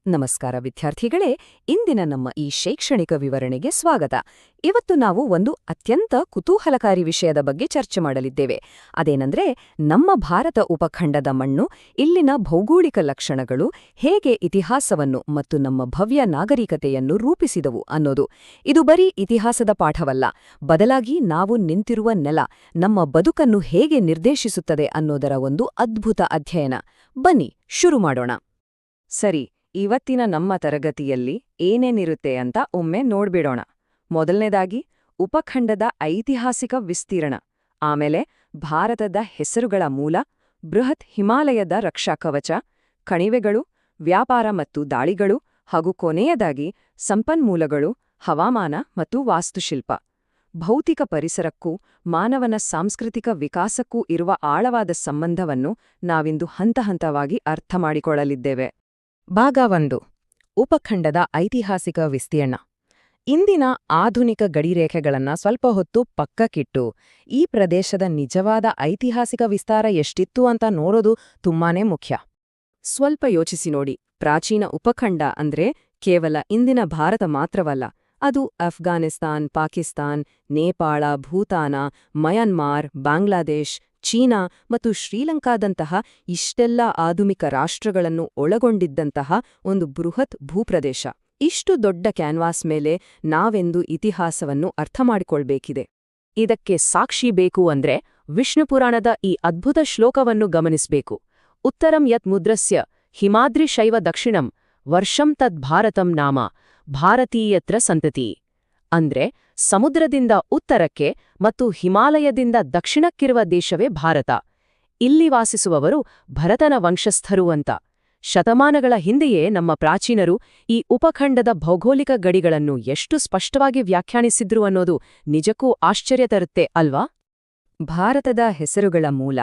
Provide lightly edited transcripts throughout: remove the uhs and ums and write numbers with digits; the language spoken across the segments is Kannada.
ನಮಸ್ಕಾರ ವಿದ್ಯಾರ್ಥಿಗಳೇ, ಇಂದಿನ ನಮ್ಮ ಈ ಶೈಕ್ಷಣಿಕ ವಿವರಣೆಗೆ ಸ್ವಾಗತ. ಇವತ್ತು ನಾವು ಒಂದು ಅತ್ಯಂತ ಕುತೂಹಲಕಾರಿ ವಿಷಯದ ಬಗ್ಗೆ ಚರ್ಚೆ ಮಾಡಲಿದ್ದೇವೆ. ಅದೇನೆಂದ್ರೆ, ನಮ್ಮ ಭಾರತ ಉಪಖಂಡದ ಮಣ್ಣು, ಇಲ್ಲಿನ ಭೌಗೋಳಿಕ ಲಕ್ಷಣಗಳು ಹೇಗೆ ಇತಿಹಾಸವನ್ನು ಮತ್ತು ನಮ್ಮ ಭವ್ಯ ನಾಗರಿಕತೆಯನ್ನು ರೂಪಿಸಿದವು ಅನ್ನೋದು. ಇದು ಬರೀ ಇತಿಹಾಸದ ಪಾಠವಲ್ಲ, ಬದಲಾಗಿ ನಾವು ನಿಂತಿರುವ ನೆಲ ನಮ್ಮ ಬದುಕನ್ನು ಹೇಗೆ ನಿರ್ದೇಶಿಸುತ್ತದೆ ಅನ್ನೋದರ ಒಂದು ಅದ್ಭುತ ಅಧ್ಯಯನ. ಬನ್ನಿ ಶುರು ಮಾಡೋಣ. ಸರಿ, ಇವತ್ತಿನ ನಮ್ಮ ತರಗತಿಯಲ್ಲಿ ಏನೇನಿರುತ್ತೆ ಅಂತ ಒಮ್ಮೆ ನೋಡ್ಬಿಡೋಣ. ಮೊದಲನೇದಾಗಿ ಉಪಖಂಡದ ಐತಿಹಾಸಿಕ ವಿಸ್ತೀರ್ಣ, ಆಮೇಲೆ ಭಾರತದ ಹೆಸರುಗಳ ಮೂಲ, ಬೃಹತ್ ಹಿಮಾಲಯದ ರಕ್ಷಾ ಕವಚ, ಕಣಿವೆಗಳು, ವ್ಯಾಪಾರ ಮತ್ತು ದಾಳಿಗಳು, ಹಾಗೂ ಕೊನೆಯದಾಗಿ ಸಂಪನ್ಮೂಲಗಳು, ಹವಾಮಾನ ಮತ್ತು ವಾಸ್ತುಶಿಲ್ಪ. ಭೌತಿಕ ಪರಿಸರಕ್ಕೂ ಮಾನವನ ಸಾಂಸ್ಕೃತಿಕ ವಿಕಾಸಕ್ಕೂ ಇರುವ ಆಳವಾದ ಸಂಬಂಧವನ್ನು ನಾವಿಂದು ಹಂತಹಂತವಾಗಿ ಅರ್ಥ ಮಾಡಿಕೊಳ್ಳಲಿದ್ದೇವೆ. ಭಾಗ 1. ಉಪಖಂಡದ ಐತಿಹಾಸಿಕ ವಿಸ್ತೀರ್ಣ. ಇಂದಿನ ಆಧುನಿಕ ಗಡಿರೇಖೆಗಳನ್ನು ಸ್ವಲ್ಪ ಹೊತ್ತು ಪಕ್ಕಕ್ಕಿಟ್ಟು ಈ ಪ್ರದೇಶದ ನಿಜವಾದ ಐತಿಹಾಸಿಕ ವಿಸ್ತಾರ ಎಷ್ಟಿತ್ತು ಅಂತ ನೋಡೋದು ತುಂಬಾನೇ ಮುಖ್ಯ. ಸ್ವಲ್ಪ ಯೋಚಿಸಿ ನೋಡಿ. ಪ್ರಾಚೀನ ಉಪಖಂಡ ಅಂದ್ರೆ ಕೇವಲ ಇಂದಿನ ಭಾರತ ಮಾತ್ರವಲ್ಲ. ಅದು ಅಫ್ಘಾನಿಸ್ತಾನ್, ಪಾಕಿಸ್ತಾನ್, ನೇಪಾಳ, ಭೂತಾನ, ಮಯನ್ಮಾರ್, ಬಾಂಗ್ಲಾದೇಶ್, ಚೀನಾ ಮತ್ತು ಶ್ರೀಲಂಕಾದಂತಹ ಇಷ್ಟೆಲ್ಲ ಆಧುನಿಕ ರಾಷ್ಟ್ರಗಳನ್ನು ಒಳಗೊಂಡಿದ್ದಂತಹ ಒಂದು ಬೃಹತ್ ಭೂಪ್ರದೇಶ. ಇಷ್ಟು ದೊಡ್ಡ ಕ್ಯಾನ್ವಾಸ್ ಮೇಲೆ ನಾವೆಂದು ಇತಿಹಾಸವನ್ನು ಅರ್ಥಮಾಡಿಕೊಳ್ಬೇಕಿದೆ. ಇದಕ್ಕೆ ಸಾಕ್ಷಿ ಬೇಕು ಅಂದ್ರೆ ವಿಷ್ಣುಪುರಾಣದ ಈ ಅದ್ಭುತ ಶ್ಲೋಕವನ್ನು ಗಮನಿಸಬೇಕು. ಉತ್ತರಂ ಯತ್ ಮುದ್ರಸ್ಯ ಹಿಮಾದ್ರಿ ಶೈವ ದಕ್ಷಿಣಂ ವರ್ಷಂ ತದ್ ಭಾರತಂ ನಾಮ ಭಾರತೀಯತ್ರ ಸಂತತಿ. ಅಂದ್ರೆ ಸಮುದ್ರದಿಂದ ಉತ್ತರಕ್ಕೆ ಮತ್ತು ಹಿಮಾಲಯದಿಂದ ದಕ್ಷಿಣಕ್ಕಿರುವ ದೇಶವೇ ಭಾರತ. ಇಲ್ಲಿ ವಾಸಿಸುವವರು ಭರತನ ವಂಶಸ್ಥರು ಅಂತ. ಶತಮಾನಗಳ ಹಿಂದೆಯೇ ನಮ್ಮ ಪ್ರಾಚೀನರು ಈ ಉಪಖಂಡದ ಭೌಗೋಳಿಕ ಗಡಿಗಳನ್ನು ಎಷ್ಟು ಸ್ಪಷ್ಟವಾಗಿ ವ್ಯಾಖ್ಯಾನಿಸಿದ್ರು ಅನ್ನೋದು ನಿಜಕ್ಕೂ ಆಶ್ಚರ್ಯ ತರುತ್ತೆ ಅಲ್ವಾ? ಭಾರತದ ಹೆಸರುಗಳ ಮೂಲ.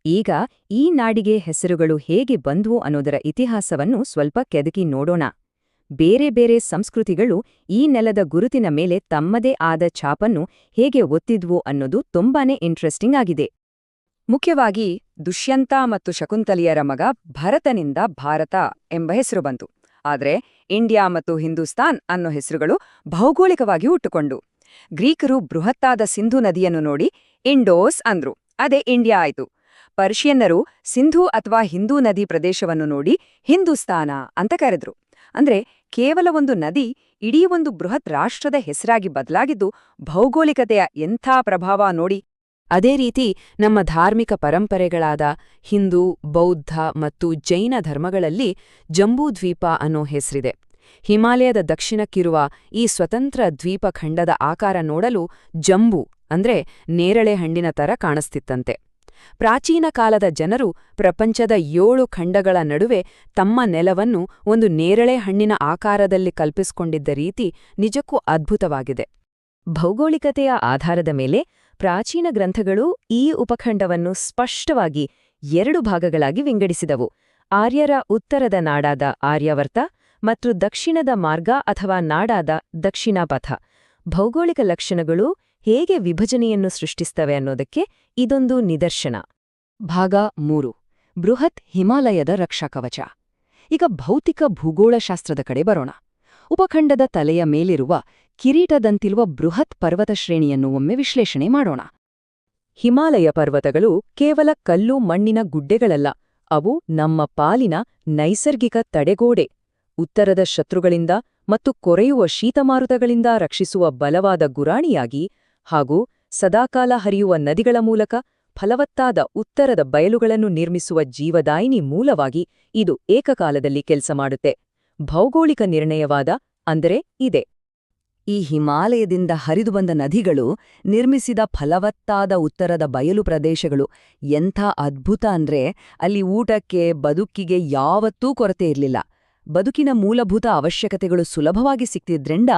ಈಗ ಈ ನಾಡಿಗೆ ಹೆಸರುಗಳು ಹೇಗೆ ಬಂದ್ವು ಅನ್ನೋದರ ಇತಿಹಾಸವನ್ನು ಸ್ವಲ್ಪ ಕೆದಕಿ ನೋಡೋಣ. ಬೇರೆ ಬೇರೆ ಸಂಸ್ಕೃತಿಗಳು ಈ ನೆಲದ ಗುರುತಿನ ಮೇಲೆ ತಮ್ಮದೇ ಆದ ಛಾಪನ್ನು ಹೇಗೆ ಒತ್ತಿದ್ವು ಅನ್ನೋದು ತುಂಬಾನೇ ಇಂಟ್ರೆಸ್ಟಿಂಗ್ ಆಗಿದೆ. ಮುಖ್ಯವಾಗಿ ದುಷ್ಯಂತ ಮತ್ತು ಶಕುಂತಲಿಯರ ಮಗ ಭರತನಿಂದ ಭಾರತ ಎಂಬ ಹೆಸರು ಬಂತು. ಆದರೆ ಇಂಡಿಯಾ ಮತ್ತು ಹಿಂದೂಸ್ತಾನ್ ಅನ್ನೋ ಹೆಸರುಗಳು ಭೌಗೋಳಿಕವಾಗಿ ಹುಟ್ಟುಕೊಂಡು. ಗ್ರೀಕರು ಬೃಹತ್ತಾದ ಸಿಂಧು ನದಿಯನ್ನು ನೋಡಿ ಇಂಡೋಸ್ ಅಂದ್ರು, ಅದೇ ಇಂಡಿಯಾ ಆಯ್ತು. ಪರ್ಷಿಯನ್ನರು ಸಿಂಧೂ ಅಥವಾ ಹಿಂದೂ ನದಿ ಪ್ರದೇಶವನ್ನು ನೋಡಿ ಹಿಂದೂಸ್ತಾನ ಅಂತ ಕರೆದ್ರು. ಅಂದ್ರೆ ಕೇವಲ ಒಂದು ನದಿ ಇಡೀ ಒಂದು ಬೃಹತ್ ರಾಷ್ಟ್ರದ ಹೆಸರಾಗಿ ಬದಲಾಗಿದ್ದು ಭೌಗೋಳಿಕತೆಯ ಎಂಥ ಪ್ರಭಾವ ನೋಡಿ. ಅದೇ ರೀತಿ ನಮ್ಮ ಧಾರ್ಮಿಕ ಪರಂಪರೆಗಳಾದ ಹಿಂದೂ, ಬೌದ್ಧ ಮತ್ತು ಜೈನ ಧರ್ಮಗಳಲ್ಲಿ ಜಂಬೂದ್ವೀಪ ಅನ್ನೋ ಹೆಸರಿದೆ. ಹಿಮಾಲಯದ ದಕ್ಷಿಣಕ್ಕಿರುವ ಈ ಸ್ವತಂತ್ರ ದ್ವೀಪಖಂಡದ ಆಕಾರ ನೋಡಲು ಜಂಬೂ ಅಂದ್ರೆ ನೇರಳೆ ಹಣ್ಣಿನ ತರ ಕಾಣಿಸ್ತಿತ್ತಂತೆ. ಪ್ರಾಚೀನ ಕಾಲದ ಜನರು ಪ್ರಪಂಚದ 7 ಖಂಡಗಳ ನಡುವೆ ತಮ್ಮ ನೆಲವನ್ನು ಒಂದು ನೇರಳೆ ಹಣ್ಣಿನ ಆಕಾರದಲ್ಲಿ ಕಲ್ಪಿಸಿಕೊಂಡಿದ್ದ ರೀತಿ ನಿಜಕ್ಕೂ ಅದ್ಭುತವಾಗಿದೆ. ಭೌಗೋಳಿಕತೆಯ ಆಧಾರದ ಮೇಲೆ ಪ್ರಾಚೀನ ಗ್ರಂಥಗಳು ಈ ಉಪಖಂಡವನ್ನು ಸ್ಪಷ್ಟವಾಗಿ 2 ಭಾಗಗಳಾಗಿ ವಿಂಗಡಿಸಿದವು. ಆರ್ಯರ ಉತ್ತರದ ನಾಡಾದ ಆರ್ಯಾವರ್ತ ಮತ್ತು ದಕ್ಷಿಣದ ಮಾರ್ಗ ಅಥವಾ ನಾಡಾದ ದಕ್ಷಿಣಾಪಥ. ಭೌಗೋಳಿಕ ಲಕ್ಷಣಗಳು ಹೇಗೆ ವಿಭಜನೆಯನ್ನು ಸೃಷ್ಟಿಸ್ತವೆ ಅನ್ನೋದಕ್ಕೆ ಇದೊಂದು ನಿದರ್ಶನ. ಭಾಗ 3. ಬೃಹತ್ ಹಿಮಾಲಯದ ರಕ್ಷಾಕವಚ. ಈಗ ಭೌತಿಕ ಭೂಗೋಳಶಾಸ್ತ್ರದ ಕಡೆ ಬರೋಣ. ಉಪಖಂಡದ ತಲೆಯ ಮೇಲಿರುವ ಕಿರೀಟದಂತಿರುವ ಬೃಹತ್ ಪರ್ವತ ಶ್ರೇಣಿಯನ್ನು ಒಮ್ಮೆ ವಿಶ್ಲೇಷಣೆ ಮಾಡೋಣ. ಹಿಮಾಲಯ ಪರ್ವತಗಳು ಕೇವಲ ಕಲ್ಲು ಮಣ್ಣಿನ ಗುಡ್ಡೆಗಳಲ್ಲ, ಅವು ನಮ್ಮ ಪಾಲಿನ ನೈಸರ್ಗಿಕ ತಡೆಗೋಡೆ. ಉತ್ತರದ ಶತ್ರುಗಳಿಂದ ಮತ್ತು ಕೊರೆಯುವ ಶೀತಮಾರುತಗಳಿಂದ ರಕ್ಷಿಸುವ ಬಲವಾದ ಗುರಾಣಿಯಾಗಿ, ಹಾಗೂ ಸದಾಕಾಲ ಹರಿಯುವ ನದಿಗಳ ಮೂಲಕ ಫಲವತ್ತಾದ ಉತ್ತರದ ಬಯಲುಗಳನ್ನು ನಿರ್ಮಿಸುವ ಜೀವದಾಯಿನಿ ಮೂಲವಾಗಿ ಇದು ಏಕಕಾಲದಲ್ಲಿ ಕೆಲಸ ಮಾಡುತ್ತೆ. ಭೌಗೋಳಿಕ ನಿರ್ಣಯವಾದ ಅಂದರೆ ಇದೆ. ಈ ಹಿಮಾಲಯದಿಂದ ಹರಿದು ಬಂದ ನದಿಗಳು ನಿರ್ಮಿಸಿದ ಫಲವತ್ತಾದ ಉತ್ತರದ ಬಯಲು ಪ್ರದೇಶಗಳು ಎಂಥ ಅದ್ಭುತ ಅಂದ್ರೆ ಅಲ್ಲಿ ಊಟಕ್ಕೆ, ಬದುಕಿಗೆ ಯಾವತ್ತೂ ಕೊರತೆ ಇರಲಿಲ್ಲ. ಬದುಕಿನ ಮೂಲಭೂತ ಅವಶ್ಯಕತೆಗಳು ಸುಲಭವಾಗಿ ಸಿಕ್ತಿದ್ರಿಂದ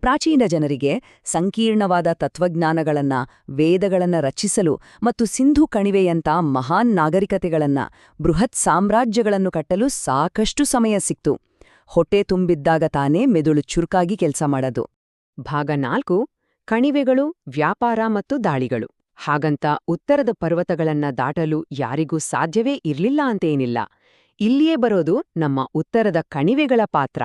ಪ್ರಾಚೀನ ಜನರಿಗೆ ಸಂಕೀರ್ಣವಾದ ತತ್ವಜ್ಞಾನಗಳನ್ನ, ವೇದಗಳನ್ನ ರಚಿಸಲು ಮತ್ತು ಸಿಂಧು ಕಣಿವೆಯಂಥ ಮಹಾನ್ ನಾಗರಿಕತೆಗಳನ್ನ, ಬೃಹತ್ ಸಾಮ್ರಾಜ್ಯಗಳನ್ನು ಕಟ್ಟಲು ಸಾಕಷ್ಟು ಸಮಯ ಸಿಕ್ತು. ಹೊಟ್ಟೆ ತುಂಬಿದ್ದಾಗ ತಾನೇ ಮೆದುಳು ಚುರುಕಾಗಿ ಕೆಲಸ ಮಾಡೋದು. ಭಾಗ 4. ಕಣಿವೆಗಳು, ವ್ಯಾಪಾರ ಮತ್ತು ದಾಳಿಗಳು. ಹಾಗಂತ ಉತ್ತರದ ಪರ್ವತಗಳನ್ನ ದಾಟಲು ಯಾರಿಗೂ ಸಾಧ್ಯವೇ ಇರ್ಲಿಲ್ಲ ಅಂತೇನಿಲ್ಲ. ಇಲ್ಲಿಯೇ ಬರೋದು ನಮ್ಮ ಉತ್ತರದ ಕಣಿವೆಗಳ ಪಾತ್ರ.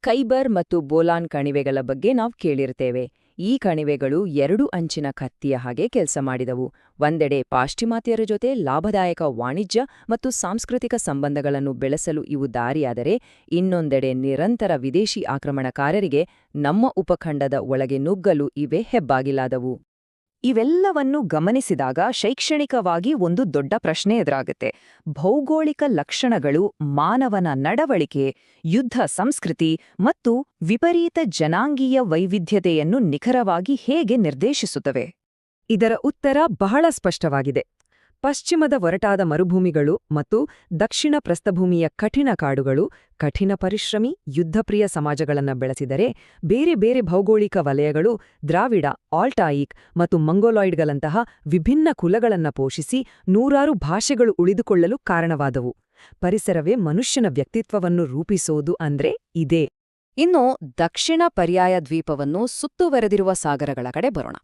ಖೈಬರ್ ಮತ್ತು ಬೋಲಾನ್ ಕಣಿವೆಗಳ ಬಗ್ಗೆ ನಾವು ಕೇಳಿರ್ತೇವೆ. ಈ ಕಣಿವೆಗಳು ಎರಡು ಅಂಚಿನ ಕತ್ತಿಯ ಹಾಗೆ ಕೆಲಸ ಮಾಡಿದವು. ಒಂದೆಡೆ ಪಾಶ್ಚಿಮಾತ್ಯರ ಜೊತೆ ಲಾಭದಾಯಕ ವಾಣಿಜ್ಯ ಮತ್ತು ಸಾಂಸ್ಕೃತಿಕ ಸಂಬಂಧಗಳನ್ನು ಬೆಳೆಸಲು ಇವು ದಾರಿಯಾದರೆ, ಇನ್ನೊಂದೆಡೆ ನಿರಂತರ ವಿದೇಶಿ ಆಕ್ರಮಣಕಾರರಿಗೆ ನಮ್ಮ ಉಪಖಂಡದ ಒಳಗೆ ನುಗ್ಗಲು ಇವೇ ಹೆಬ್ಬಾಗಿಲಾದವು. ಇವೆಲ್ಲವನ್ನೂ ಗಮನಿಸಿದಾಗ ಶೈಕ್ಷಣಿಕವಾಗಿ ಒಂದು ದೊಡ್ಡ ಪ್ರಶ್ನೆ ಎದುರಾಗುತ್ತೆ. ಭೌಗೋಳಿಕ ಲಕ್ಷಣಗಳು ಮಾನವನ ನಡವಳಿಕೆ, ಯುದ್ಧ ಸಂಸ್ಕೃತಿ ಮತ್ತು ವಿಪರೀತ ಜನಾಂಗೀಯ ವೈವಿಧ್ಯತೆಯನ್ನು ನಿಖರವಾಗಿ ಹೇಗೆ ನಿರ್ದೇಶಿಸುತ್ತವೆ? ಇದರ ಉತ್ತರ ಬಹಳ ಸ್ಪಷ್ಟವಾಗಿದೆ. ಪಶ್ಚಿಮದ ಒರಟಾದ ಮರುಭೂಮಿಗಳು ಮತ್ತು ದಕ್ಷಿಣ ಪ್ರಸ್ಥಭೂಮಿಯ ಕಠಿಣ ಕಾಡುಗಳು ಕಠಿಣ ಪರಿಶ್ರಮಿ ಯುದ್ಧಪ್ರಿಯ ಸಮಾಜಗಳನ್ನು ಬೆಳೆಸಿದರೆ, ಬೇರೆ ಬೇರೆ ಭೌಗೋಳಿಕ ವಲಯಗಳು ದ್ರಾವಿಡ, ಆಲ್ಟಾಯಿಕ್ ಮತ್ತು ಮಂಗೋಲಾಯ್ಡ್ಗಳಂತಹ ವಿಭಿನ್ನ ಕುಲಗಳನ್ನು ಪೋಷಿಸಿ ನೂರಾರು ಭಾಷೆಗಳು ಉಳಿದುಕೊಳ್ಳಲು ಕಾರಣವಾದವು. ಪರಿಸರವೇ ಮನುಷ್ಯನ ವ್ಯಕ್ತಿತ್ವವನ್ನು ರೂಪಿಸೋದು ಅಂದ್ರೆ ಇದೇ. ಇನ್ನು ದಕ್ಷಿಣ ಪರ್ಯಾಯ ದ್ವೀಪವನ್ನು ಸುತ್ತುವರೆದಿರುವ ಸಾಗರಗಳ ಕಡೆ ಬರೋಣ.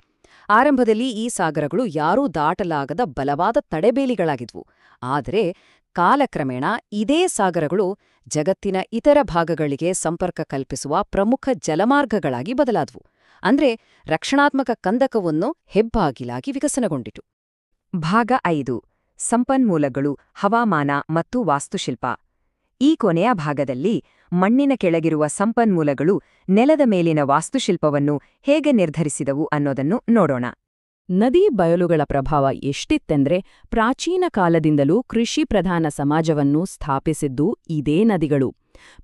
ಆರಂಭದಲ್ಲಿ ಈ ಸಾಗರಗಳು ಯಾರೂ ದಾಟಲಾಗದ ಬಲವಾದ ತಡೆಬೇಲಿಗಳಾಗಿದ್ವು. ಆದರೆ ಕಾಲಕ್ರಮೇಣ ಇದೇ ಸಾಗರಗಳು ಜಗತ್ತಿನ ಇತರ ಭಾಗಗಳಿಗೆ ಸಂಪರ್ಕ ಕಲ್ಪಿಸುವ ಪ್ರಮುಖ ಜಲಮಾರ್ಗಗಳಾಗಿ ಬದಲಾದವು. ಅಂದ್ರೆ ರಕ್ಷಣಾತ್ಮಕ ಕಂದಕವನ್ನು ಹೆಬ್ಬಾಗಿಲಾಗಿ ವಿಕಸನಗೊಂಡಿತು. ಭಾಗ 5: ಸಂಪನ್ಮೂಲಗಳು, ಹವಾಮಾನ ಮತ್ತು ವಾಸ್ತುಶಿಲ್ಪ. ಈ ಕೊನೆಯ ಭಾಗದಲ್ಲಿ ಮಣ್ಣಿನ ಕೆಳಗಿರುವ ಸಂಪನ್ಮೂಲಗಳು ನೆಲದ ಮೇಲಿನ ವಾಸ್ತುಶಿಲ್ಪವನ್ನು ಹೇಗೆ ನಿರ್ಧರಿಸಿದವು ಅನ್ನೋದನ್ನು ನೋಡೋಣ. ನದಿ ಬಯಲುಗಳ ಪ್ರಭಾವ ಎಷ್ಟಿತ್ತೆಂದ್ರೆ, ಪ್ರಾಚೀನ ಕಾಲದಿಂದಲೂ ಕೃಷಿ ಪ್ರಧಾನ ಸಮಾಜವನ್ನು ಸ್ಥಾಪಿಸಿದ್ದು ಇದೇ ನದಿಗಳು.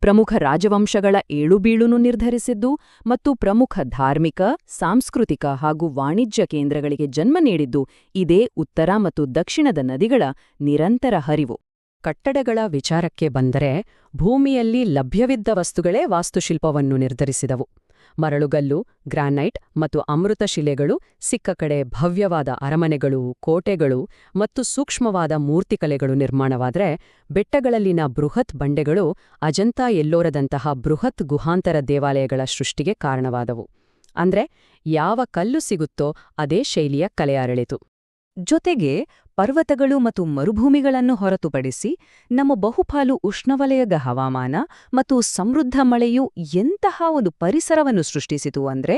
ಪ್ರಮುಖ ರಾಜವಂಶಗಳ ಏಳುಬೀಳುನು ನಿರ್ಧರಿಸಿದ್ದು ಮತ್ತು ಪ್ರಮುಖ ಧಾರ್ಮಿಕ, ಸಾಂಸ್ಕೃತಿಕ ಹಾಗೂ ವಾಣಿಜ್ಯ ಕೇಂದ್ರಗಳಿಗೆ ಜನ್ಮ ನೀಡಿದ್ದು ಇದೇ ಉತ್ತರ ಮತ್ತು ದಕ್ಷಿಣದ ನದಿಗಳ ನಿರಂತರ ಹರಿವು. ಕಟ್ಟಡಗಳ ವಿಚಾರಕ್ಕೆ ಬಂದರೆ, ಭೂಮಿಯಲ್ಲಿ ಲಭ್ಯವಿದ್ದ ವಸ್ತುಗಳೇ ವಾಸ್ತುಶಿಲ್ಪವನ್ನು ನಿರ್ಧರಿಸಿದವು. ಮರಳುಗಲ್ಲು, ಗ್ರಾನೈಟ್ ಮತ್ತು ಅಮೃತಶಿಲೆಗಳು ಸಿಕ್ಕ ಕಡೆ ಭವ್ಯವಾದ ಅರಮನೆಗಳು, ಕೋಟೆಗಳು ಮತ್ತು ಸೂಕ್ಷ್ಮವಾದ ಮೂರ್ತಿಕಲೆಗಳು ನಿರ್ಮಾಣವಾದರೆ, ಬೆಟ್ಟಗಳಲ್ಲಿನ ಬೃಹತ್ ಬಂಡೆಗಳು ಅಜಂತಾ ಎಲ್ಲೋರದಂತಹ ಬೃಹತ್ ಗುಹಾಂತರ ದೇವಾಲಯಗಳ ಸೃಷ್ಟಿಗೆ ಕಾರಣವಾದವು. ಅಂದ್ರೆ ಯಾವ ಕಲ್ಲು ಸಿಗುತ್ತೋ ಅದೇ ಶೈಲಿಯ ಕಲೆ ಅರಳಿತು. ಜೊತೆಗೆ ಪರ್ವತಗಳು ಮತ್ತು ಮರುಭೂಮಿಗಳನ್ನು ಹೊರತುಪಡಿಸಿ ನಮ್ಮ ಬಹುಪಾಲು ಉಷ್ಣವಲಯದ ಹವಾಮಾನ ಮತ್ತು ಸಮೃದ್ಧ ಮಳೆಯು ಎಂತಹ ಒಂದು ಪರಿಸರವನ್ನು ಸೃಷ್ಟಿಸಿತು ಅಂದ್ರೆ,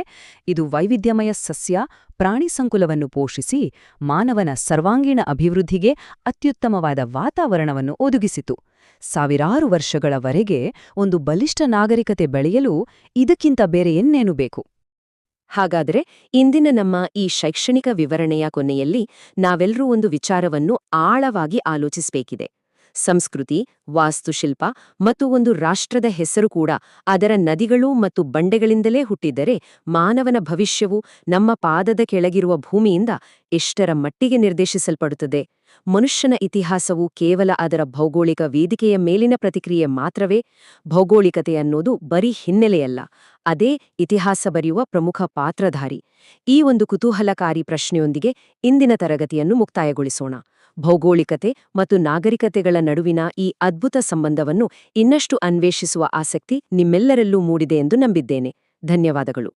ಇದು ವೈವಿಧ್ಯಮಯ ಸಸ್ಯ, ಪ್ರಾಣಿ ಸಂಕುಲವನ್ನು ಪೋಷಿಸಿ ಮಾನವನ ಸರ್ವಾಂಗೀಣ ಅಭಿವೃದ್ಧಿಗೆ ಅತ್ಯುತ್ತಮವಾದ ವಾತಾವರಣವನ್ನು ಒದಗಿಸಿತು. ಸಾವಿರಾರು ವರ್ಷಗಳವರೆಗೆ ಒಂದು ಬಲಿಷ್ಠ ನಾಗರಿಕತೆ ಬೆಳೆಯಲು ಇದಕ್ಕಿಂತ ಬೇರೆ ಇನ್ನೇನು ಬೇಕು? ಹಾಗಾದರೆ ಇಂದಿನ ನಮ್ಮ ಈ ಶೈಕ್ಷಣಿಕ ವಿವರಣೆಯ ಕೊನೆಯಲ್ಲಿ ನಾವೆಲ್ಲರೂ ಒಂದು ವಿಚಾರವನ್ನು ಆಳವಾಗಿ ಆಲೋಚಿಸಬೇಕಿದೆ. ಸಂಸ್ಕೃತಿ, ವಾಸ್ತುಶಿಲ್ಪ ಮತ್ತು ಒಂದು ರಾಷ್ಟ್ರದ ಹೆಸರು ಕೂಡ ಅದರ ನದಿಗಳು ಮತ್ತು ಬಂಡೆಗಳಿಂದಲೇ ಹುಟ್ಟಿದ್ದರೆ, ಮಾನವನ ಭವಿಷ್ಯವು ನಮ್ಮ ಪಾದದ ಕೆಳಗಿರುವ ಭೂಮಿಯಿಂದ ಎಷ್ಟರ ಮಟ್ಟಿಗೆ ನಿರ್ದೇಶಿಸಲ್ಪಡುತ್ತದೆ? ಮನುಷ್ಯನ ಇತಿಹಾಸವು ಕೇವಲ ಅದರ ಭೌಗೋಳಿಕ ವೇದಿಕೆಯ ಮೇಲಿನ ಪ್ರತಿಕ್ರಿಯೆ ಮಾತ್ರವೇ? ಭೌಗೋಳಿಕತೆ ಅನ್ನೋದು ಬರೀ ಹಿನ್ನೆಲೆಯಲ್ಲ, ಅದೇ ಇತಿಹಾಸ ಬರೆಯುವ ಪ್ರಮುಖ ಪಾತ್ರಧಾರಿ. ಈ ಒಂದು ಕುತೂಹಲಕಾರಿ ಪ್ರಶ್ನೆಯೊಂದಿಗೆ ಇಂದಿನ ತರಗತಿಯನ್ನು ಮುಕ್ತಾಯಗೊಳಿಸೋಣ. ಭೌಗೋಳಿಕತೆ ಮತ್ತು ನಾಗರಿಕತೆಗಳ ನಡುವಿನ ಈ ಅದ್ಭುತ ಸಂಬಂಧವನ್ನು ಇನ್ನಷ್ಟು ಅನ್ವೇಷಿಸುವ ಆಸಕ್ತಿ ನಿಮ್ಮೆಲ್ಲರಲ್ಲೂ ಮೂಡಿದೆ ಎಂದು ನಂಬಿದ್ದೇನೆ. ಧನ್ಯವಾದಗಳು.